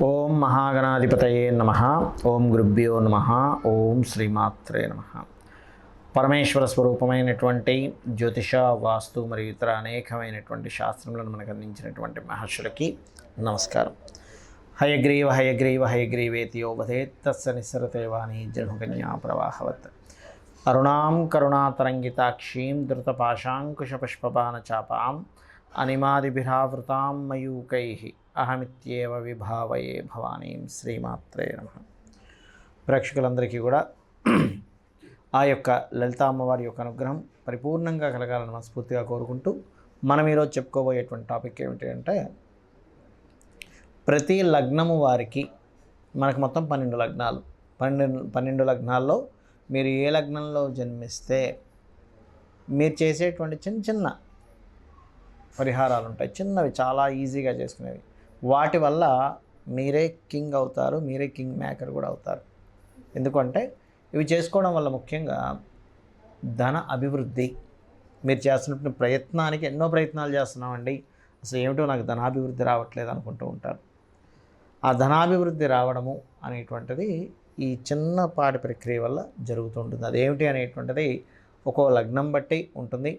ఓం మహాగణాధిపతయే నమః. ఓం గురుభ్యో నమః. ఓం శ్రీమాత్రే నమః. పరమేశ్వర స్వరూపమైనటువంటి జ్యోతిష, వాస్తు మరియు ఇతర అనేకమైనటువంటి శాస్త్రములను మనకు అందించినటువంటి మహర్షులకి నమస్కారం. హయగ్రీవ హయగ్రీవ హయగ్రీవేతియో వదేత్ తస్య నిస్సరతేవాణి జనుకన్యా ప్రవాహవత్. అరుణాం కరుణాతరంగితాక్షీం ధృతపాశాంకుశపుష్పబాణచాపాం అనిమాదిభిరావృతాం మయూకైః అహమిత్యేవ విభావయే భవానీం. శ్రీమాత్రే నమః. ప్రేక్షకులందరికీ కూడా ఆ యొక్క లలిత అమ్మవారి యొక్క అనుగ్రహం పరిపూర్ణంగా కలగాలని మనస్ఫూర్తిగా కోరుకుంటూ మనం ఈరోజు చెప్పుకోబోయేటువంటి టాపిక్ ఏమిటి అంటే, ప్రతి లగ్నము వారికి మనకు మొత్తం 12 లగ్నాలు. 12 లగ్నాల్లో మీరు ఏ లగ్నంలో జన్మిస్తే మీరు చేసేటువంటి చిన్న చిన్న పరిహారాలు ఉంటాయి, చిన్నవి, చాలా ఈజీగా చేసుకునేవి. వాటి వల్ల మీరే కింగ్ అవుతారు, మీరే కింగ్ మేకర్ కూడా అవుతారు. ఎందుకంటే ఇవి చేసుకోవడం వల్ల ముఖ్యంగా ధన అభివృద్ధి. మీరు చేస్తున్న ప్రయత్నానికి ఎన్నో ప్రయత్నాలు చేస్తున్నామండి, అసలు ఏమిటో నాకు ధనాభివృద్ధి రావట్లేదు అనుకుంటూ ఉంటారు. ఆ ధనాభివృద్ధి రావడము అనేటువంటిది ఈ చిన్నపాటి ప్రక్రియ వల్ల జరుగుతుంటుంది. అదేమిటి అనేటువంటిది ఒక్కో లగ్నం బట్టి ఉంటుంది.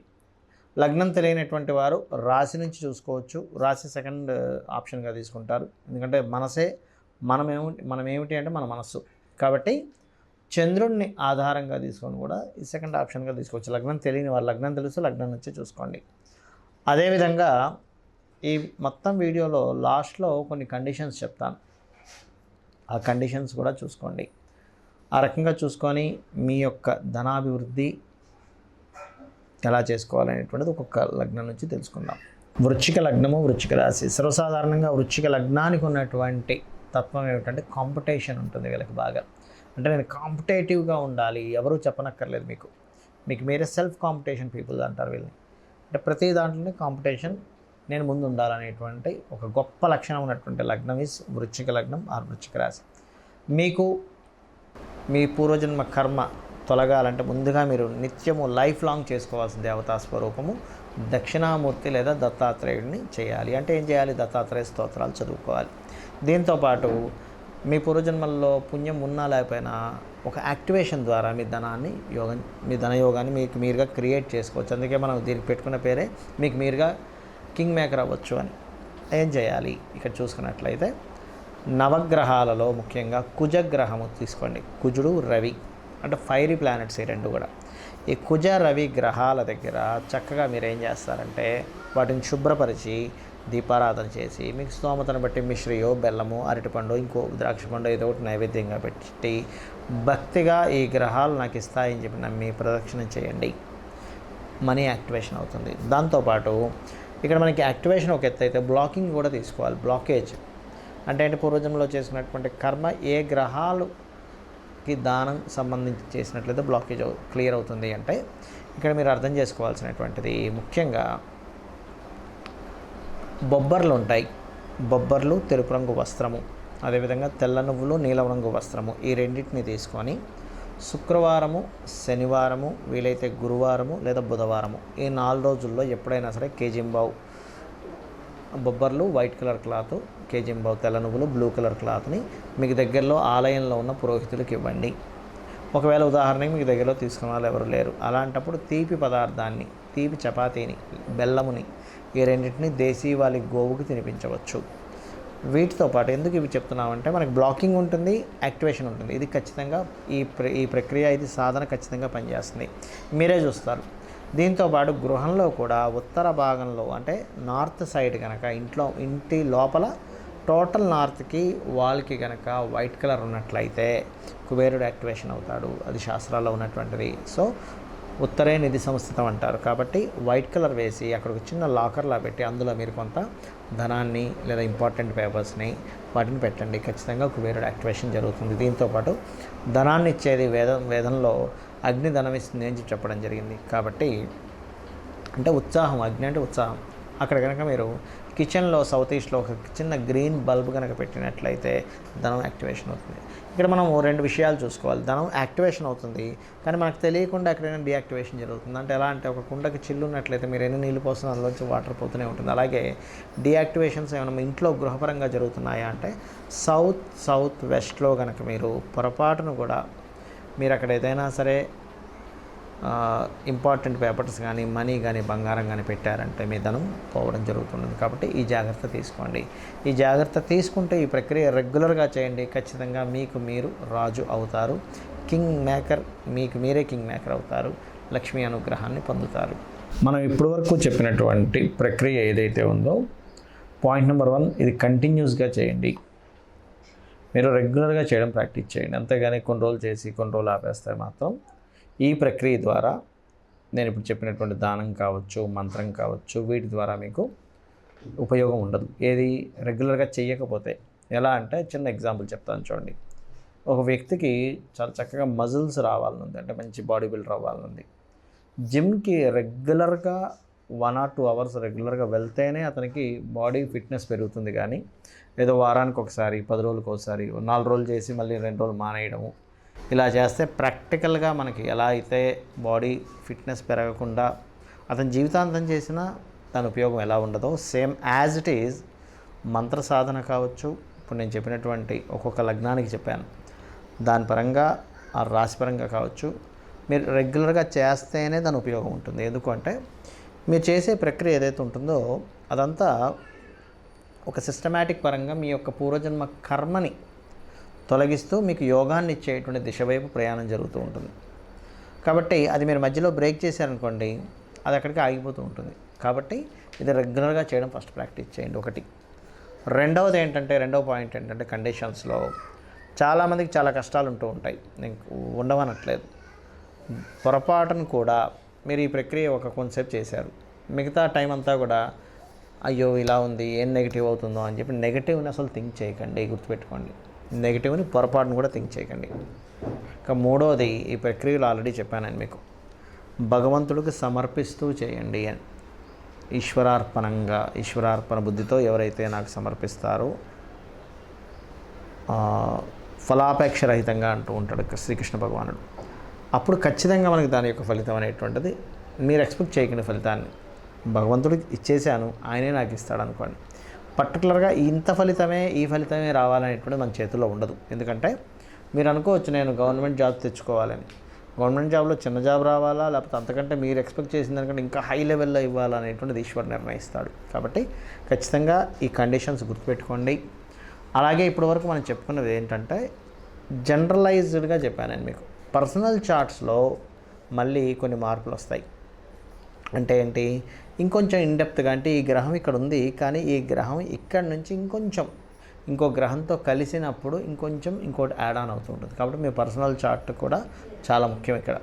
లగ్నం తెలియనటువంటి వారు రాశి నుంచి చూసుకోవచ్చు. రాశి సెకండ్ ఆప్షన్గా తీసుకుంటారు, ఎందుకంటే మనమేమిటి అంటే మన మనస్సు. కాబట్టి చంద్రుడిని ఆధారంగా తీసుకొని కూడా ఈ సెకండ్ ఆప్షన్గా తీసుకోవచ్చు. లగ్నం తెలియని వారు లగ్నం తెలుసు, లగ్నం నుంచి చూసుకోండి. అదేవిధంగా ఈ మొత్తం వీడియోలో లాస్ట్లో కొన్ని కండిషన్స్ చెప్తాను, ఆ కండిషన్స్ కూడా చూసుకోండి. ఆ రకంగా చూసుకొని మీ యొక్క ధనాభివృద్ధి ఎలా చేసుకోవాలనేటువంటిది ఒక్కొక్క లగ్నం నుంచి తెలుసుకుందాం. వృశ్చిక లగ్నము, వృశ్చిక రాశి. సర్వసాధారణంగా వృశ్చిక లగ్నానికి ఉన్నటువంటి తత్వం ఏమిటంటే కాంపిటీషన్ ఉంటుంది వీళ్ళకి బాగా. అంటే నేను కాంపిటేటివ్గా ఉండాలి, ఎవరూ చెప్పనక్కర్లేదు, మీకు మీరే సెల్ఫ్ కాంపిటీషన్ పీపుల్ అంటారు వీళ్ళని. అంటే ప్రతి దాంట్లోనే కాంపిటీషన్, నేను ముందు ఉండాలనేటువంటి ఒక గొప్ప లక్షణం ఉన్నటువంటి లగ్నం ఈజ్ వృశ్చిక లగ్నం ఆర్ వృశ్చిక రాశి. మీకు మీ పూర్వజన్మ కర్మ తొలగాలంటే ముందుగా మీరు నిత్యము లైఫ్ లాంగ్ చేసుకోవాల్సిన దేవతా స్వరూపము దక్షిణామూర్తి లేదా దత్తాత్రేయుడిని చేయాలి. అంటే ఏం చేయాలి? దత్తాత్రేయ స్తోత్రాలు చదువుకోవాలి. దీంతోపాటు మీ పూర్వజన్మల్లో పుణ్యం ఉన్నా లేకపోయినా ఒక యాక్టివేషన్ ద్వారా మీ ధనయోగాన్ని మీకు మీరుగా క్రియేట్ చేసుకోవచ్చు. అందుకే మనం దీనికి పెట్టుకున్న పేరే మీకు మీరుగా కింగ్ మేకర్ అవ్వచ్చు అని. ఏం చేయాలి ఇక్కడ చూసుకున్నట్లయితే, నవగ్రహాలలో ముఖ్యంగా కుజగ్రహము తీసుకోండి. కుజుడు, రవి అంటే ఫైరీ ప్లానెట్స్ ఈ రెండు కూడా. ఈ కుజ రవి గ్రహాల దగ్గర చక్కగా మీరు ఏం చేస్తారంటే వాటిని శుభ్రపరిచి దీపారాధన చేసి మీకు స్తోమతను బట్టి మిశ్రియో, బెల్లము, అరటిపండు, ఇంకో ద్రాక్ష పండు ఏదో ఒకటి నైవేద్యంగా పెట్టి భక్తిగా ఈ గ్రహాలు నాకు ఇస్తాయని చెప్పి నమ్మి ప్రదక్షిణం చేయండి. మనీ యాక్టివేషన్ అవుతుంది. దాంతోపాటు ఇక్కడ మనకి యాక్టివేషన్ ఒక ఎత్తు అయితే బ్లాకింగ్ కూడా తీసుకోవాలి. బ్లాకేజ్ అంటే పూర్వజన్మలో చేసినటువంటి కర్మ ఏ గ్రహాలుకి దానం సంబంధించి చేసినట్లయితే బ్లాకేజ్ క్లియర్ అవుతుంది అంటే ఇక్కడ మీరు అర్థం చేసుకోవాల్సినటువంటిది ముఖ్యంగా బొబ్బర్లు ఉంటాయి. బొబ్బర్లు, తెలుపు రంగు వస్త్రము, అదేవిధంగా తెల్ల నువ్వులు, నీలం రంగు వస్త్రము, ఈ రెండింటిని తీసుకొని శుక్రవారము, శనివారము, వీలైతే గురువారము లేదా బుధవారము, ఈ 4 రోజుల్లో ఎప్పుడైనా సరే కేజింబావు బొబ్బర్లు వైట్ కలర్ క్లాత్, కేజింబావు తెల్ల నువ్వులు బ్లూ కలర్ క్లాత్ని మీకు దగ్గరలో ఆలయంలో ఉన్న పురోహితులకు ఇవ్వండి. ఒకవేళ ఉదాహరణకి మీకు దగ్గరలో తీసుకున్న వాళ్ళు ఎవరు లేరు, అలాంటప్పుడు తీపి పదార్థాన్ని, తీపి చపాతీని, బెల్లముని, ఈ రెండింటిని దేశీవాలి గోవుకి తినిపించవచ్చు. వీటితో పాటు ఎందుకు ఇవి చెప్తున్నామంటే మనకి బ్లాకింగ్ ఉంటుంది, యాక్టివేషన్ ఉంటుంది. ఇది ఖచ్చితంగా ఈ ప్రక్రియ, ఇది సాధన ఖచ్చితంగా పనిచేస్తుంది, మీరే చూస్తారు. దీంతోపాటు గృహంలో కూడా ఉత్తర భాగంలో అంటే నార్త్ సైడ్ కనుక ఇంటి లోపల టోటల్ నార్త్కి వాల్కి కనుక వైట్ కలర్ ఉన్నట్లయితే కుబేరుడు యాక్టివేషన్ అవుతాడు. అది శాస్త్రాల్లో ఉన్నటువంటిది. సో ఉత్తరే నిధి సంస్థితం అంటారు. కాబట్టి వైట్ కలర్ వేసి అక్కడ ఒక చిన్న లాకర్లా పెట్టి అందులో మీరు కొంత ధనాన్ని లేదా ఇంపార్టెంట్ పేపర్స్ని వాటిని పెట్టండి. ఖచ్చితంగా కుబేరుడు యాక్టివేషన్ జరుగుతుంది. దీంతోపాటు ధనాన్ని ఇచ్చేది వేదంలో అగ్ని ధనం ఇస్తుంది అని చెప్పడం జరిగింది. కాబట్టి అంటే ఉత్సాహం, అగ్ని అంటే ఉత్సాహం. అక్కడ కనుక మీరు కిచెన్లో సౌత్ ఈస్ట్లో ఒక చిన్న గ్రీన్ బల్బ్ కనుక పెట్టినట్లయితే ధనం యాక్టివేషన్ అవుతుంది. ఇక్కడ మనం 2 విషయాలు చూసుకోవాలి. ధనం యాక్టివేషన్ అవుతుంది, కానీ మనకు తెలియకుండా ఎక్కడైనా డీయాక్టివేషన్ జరుగుతుంది. అంటే ఎలా అంటే ఒక కుండకి చిల్లు ఉన్నట్లయితే మీరు ఎన్ని నీళ్ళు పోస్తున్నా అందులోంచి వాటర్ పోతూనే ఉంటుంది. అలాగే డీయాక్టివేషన్స్ ఏమైనా మీ ఇంట్లో గృహపరంగా జరుగుతున్నాయా అంటే సౌత్ వెస్ట్లో కనుక మీరు పొరపాటును కూడా మీరు అక్కడ ఏదైనా సరే ఇంపార్టెంట్ పేపర్స్ కానీ మనీ కానీ బంగారం కానీ పెట్టారంటే మీ ధనం పోవడం జరుగుతుంది. కాబట్టి ఈ జాగ్రత్త తీసుకోండి. ఈ జాగ్రత్త తీసుకుంటే ఈ ప్రక్రియ రెగ్యులర్గా చేయండి. ఖచ్చితంగా మీకు మీరు రాజు అవుతారు, కింగ్ మేకర్, మీకు మీరే కింగ్ మేకర్ అవుతారు, లక్ష్మీ అనుగ్రహాన్ని పొందుతారు. మనం ఇప్పటి వరకు చెప్పినటువంటి ప్రక్రియ ఏదైతే ఉందో పాయింట్ నెంబర్ 1, ఇది కంటిన్యూస్గా చేయండి. మీరు రెగ్యులర్గా చేయడం ప్రాక్టీస్ చేయండి. అంతేగాని కొన్ని రోజులు చేసి కొన్ని రోజులు ఆపేస్తే మాత్రం ఈ ప్రక్రియ ద్వారా నేను ఇప్పుడు చెప్పినటువంటి దానం కావచ్చు, మంత్రం కావచ్చు, వీటి ద్వారా మీకు ఉపయోగం ఉండదు. ఏది రెగ్యులర్గా చేయకపోతే. ఎలా అంటే చిన్న ఎగ్జాంపుల్ చెప్తాను చూడండి. ఒక వ్యక్తికి చాలా చక్కగా మజిల్స్ రావాలనుంది, అంటే మంచి బాడీ బిల్డర్ అవ్వాలనుంది. జిమ్కి రెగ్యులర్గా 1 or 2 hours రెగ్యులర్గా వెళ్తేనే అతనికి బాడీ ఫిట్నెస్ పెరుగుతుంది. కానీ ఏదో వారానికి ఒకసారి, 10 రోజులకు ఒకసారి, 4 రోజులు చేసి మళ్ళీ 2 రోజులు మానేయడము, ఇలా చేస్తే ప్రాక్టికల్గా మనకి ఎలా అయితే బాడీ ఫిట్నెస్ పెరగకుండా అతని జీవితాంతం చేసినా దాని ఉపయోగం ఎలా ఉండదో, సేమ్ యాజ్ ఇట్ ఈజ్ మంత్ర సాధన కావచ్చు. ఇప్పుడు నేను చెప్పినటువంటి ఒక్కొక్క లగ్నానికి చెప్పాను, దాని పరంగా ఆ రాశిపరంగా కావచ్చు, మీరు రెగ్యులర్గా చేస్తేనే దాని ఉపయోగం ఉంటుంది. ఎందుకంటే మీరు చేసే ప్రక్రియ ఏదైతే ఉంటుందో అదంతా ఒక సిస్టమేటిక్ పరంగా మీ యొక్క పూర్వజన్మ కర్మని తొలగిస్తూ మీకు యోగాన్ని ఇచ్చేటువంటి దిశ వైపు ప్రయాణం జరుగుతూ ఉంటుంది. కాబట్టి అది మీరు మధ్యలో బ్రేక్ చేశారనుకోండి, అది అక్కడికి ఆగిపోతూ ఉంటుంది. కాబట్టి ఇది రెగ్యులర్గా చేయడం ఫస్ట్ ప్రాక్టీస్ చేయండి. ఒకటి. రెండవ పాయింట్ ఏంటంటే కండిషన్స్లో చాలామందికి చాలా కష్టాలు ఉంటూ ఉంటాయి. నేను ఉండవనట్లేదు. పొరపాటును కూడా మీరు ఈ ప్రక్రియ కొంతసేపు చేశారు, మిగతా టైం అంతా కూడా అయ్యో ఇలా ఉంది, ఏం నెగిటివ్ అవుతుందో అని చెప్పి నెగిటివ్ని అసలు థింక్ చేయకండి. గుర్తుపెట్టుకోండి, నెగిటివ్ని పొరపాటును కూడా థింక్ చేయకండి. ఇక మూడవది, ఈ ప్రక్రియలో ఆల్రెడీ చెప్పానండి మీకు, భగవంతుడికి సమర్పిస్తూ చేయండి అని. ఈశ్వరార్పణ బుద్ధితో ఎవరైతే నాకు సమర్పిస్తారో ఫలాపేక్ష రహితంగా అంటూ ఉంటాడు శ్రీకృష్ణ భగవానుడు, అప్పుడు ఖచ్చితంగా మనకి దాని యొక్క ఫలితం అనేటువంటిది మీరు ఎక్స్పెక్ట్ చేయకండి. ఫలితాన్ని భగవంతుడికి ఇచ్చేసాను, ఆయనే నాకు ఇస్తాడు అనుకోండి. పర్టికులర్గా ఈ ఫలితమే రావాలనేటువంటి మన చేతుల్లో ఉండదు. ఎందుకంటే మీరు అనుకోవచ్చు నేను గవర్నమెంట్ జాబ్ తెచ్చుకోవాలని. గవర్నమెంట్ జాబ్లో చిన్న జాబ్ రావాలా, లేకపోతే అంతకంటే మీరు ఎక్స్పెక్ట్ చేసిన దానికంటే ఇంకా హై లెవెల్లో ఇవ్వాలనేటువంటిది ఈశ్వరుడు నిర్ణయిస్తాడు. కాబట్టి ఖచ్చితంగా ఈ కండిషన్స్ గుర్తుపెట్టుకోండి. అలాగే ఇప్పటివరకు మనం చెప్పుకున్నది ఏంటంటే జనరలైజ్డ్గా చెప్పాను నేను మీకు. పర్సనల్ చార్ట్స్లో మళ్ళీ కొన్ని మార్పులు వస్తాయి. అంటే ఏంటి, ఇంకొంచెం ఇన్డెప్త్గా, అంటే ఈ గ్రహం ఇక్కడ ఉంది, కానీ ఈ గ్రహం ఇక్కడ నుంచి ఇంకో గ్రహంతో కలిసినప్పుడు ఇంకోటి యాడ్ ఆన్ అవుతూ ఉంటుంది. కాబట్టి మీ పర్సనల్ చార్ట్ కూడా చాలా ముఖ్యం ఇక్కడ.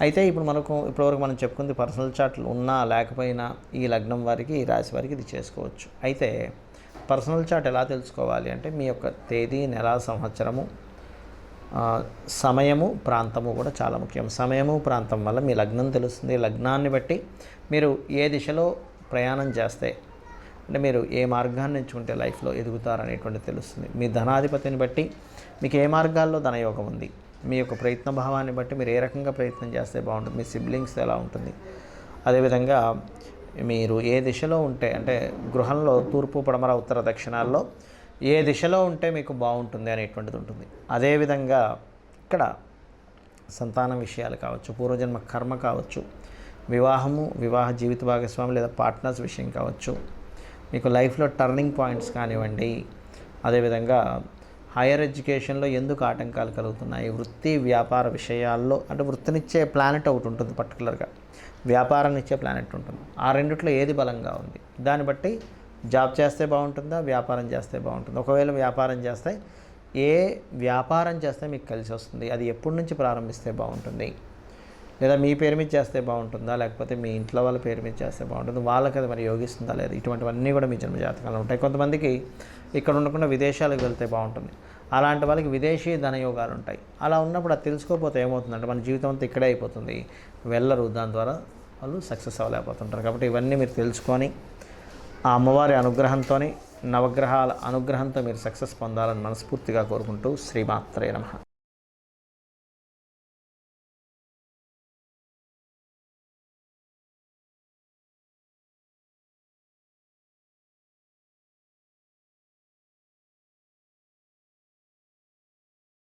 అయితే ఇప్పటివరకు మనం చెప్పుకుంది పర్సనల్ చార్ట్లు ఉన్నా లేకపోయినా ఈ లగ్నం వారికి, ఈ రాశి వారికి ఇది చేసుకోవచ్చు. అయితే పర్సనల్ చార్ట్ ఎలా తెలుసుకోవాలి అంటే మీ యొక్క తేదీ, నెల, సంవత్సరము, సమయము, ప్రాంతము కూడా చాలా ముఖ్యం. సమయము, ప్రాంతం వల్ల మీ లగ్నం తెలుస్తుంది. లగ్నాన్ని బట్టి మీరు ఏ దిశలో ప్రయాణం చేస్తే, అంటే మీరు ఏ మార్గాన్ని ఎంచుకుంటే లైఫ్లో ఎదుగుతారనేటువంటిది తెలుస్తుంది. మీ ధనాధిపతిని బట్టి మీకు ఏ మార్గాల్లో ధనయోగం ఉంది, మీ యొక్క ప్రయత్న భావాన్ని బట్టి మీరు ఏ రకంగా ప్రయత్నం చేస్తే బాగుంటుంది, మీ సిబ్లింగ్స్ ఎలా ఉంటుంది, అదేవిధంగా మీరు ఏ దిశలో ఉంటే, అంటే గృహంలో తూర్పు, పడమర, ఉత్తర, దక్షిణాల్లో ఏ దిశలో ఉంటే మీకు బాగుంటుంది అనేటువంటిది ఉంటుంది. అదేవిధంగా ఇక్కడ సంతానం విషయాలు కావచ్చు, పూర్వజన్మ కర్మ కావచ్చు, వివాహ జీవిత భాగస్వామి లేదా పార్ట్నర్స్ విషయం కావచ్చు, మీకు లైఫ్లో టర్నింగ్ పాయింట్స్ కానివ్వండి, అదేవిధంగా హైయర్ ఎడ్యుకేషన్లో ఎందుకు ఆటంకాలు కలుగుతున్నాయి, వృత్తి వ్యాపార విషయాల్లో, అంటే వృత్తినిచ్చే ప్లానెట్ ఒకటి ఉంటుంది, పర్టికులర్గా వ్యాపారాన్ని ఇచ్చే ప్లానెట్ ఉంటుంది. ఆ రెండిట్లో ఏది బలంగా ఉంది, దాన్ని బట్టి జాబ్ చేస్తే బాగుంటుందా, వ్యాపారం చేస్తే బాగుంటుంది. ఒకవేళ వ్యాపారం చేస్తే వ్యాపారం చేస్తే మీకు కలిసి వస్తుంది, అది ఎప్పటి నుంచి ప్రారంభిస్తే బాగుంటుంది, లేదా మీ పేరు మీద చేస్తే బాగుంటుందా, లేకపోతే మీ ఇంట్లో వాళ్ళ పేరు మీద చేస్తే బాగుంటుంది, వాళ్ళకి అది మరి యోగిస్తుందా లేదా, ఇటువంటివన్నీ కూడా మీ జన్మజాతకాలు ఉంటాయి. కొంతమందికి ఇక్కడ ఉండకుండా విదేశాలకు వెళ్తే బాగుంటుంది, అలాంటి వాళ్ళకి విదేశీ ధనయోగాలు ఉంటాయి. అలా ఉన్నప్పుడు అది తెలుసుకోకపోతే ఏమవుతుందంటే మన జీవితం అంతా ఇక్కడే అయిపోతుంది, వెళ్ళరు, దాని ద్వారా వాళ్ళు సక్సెస్ అవ్వలేకపోతుంటారు. కాబట్టి ఇవన్నీ మీరు తెలుసుకొని ఆ అమ్మవారి అనుగ్రహంతో, నవగ్రహాల అనుగ్రహంతో మీరు సక్సెస్ పొందాలని మనస్ఫూర్తిగా కోరుకుంటూ శ్రీమాత్రే నమః.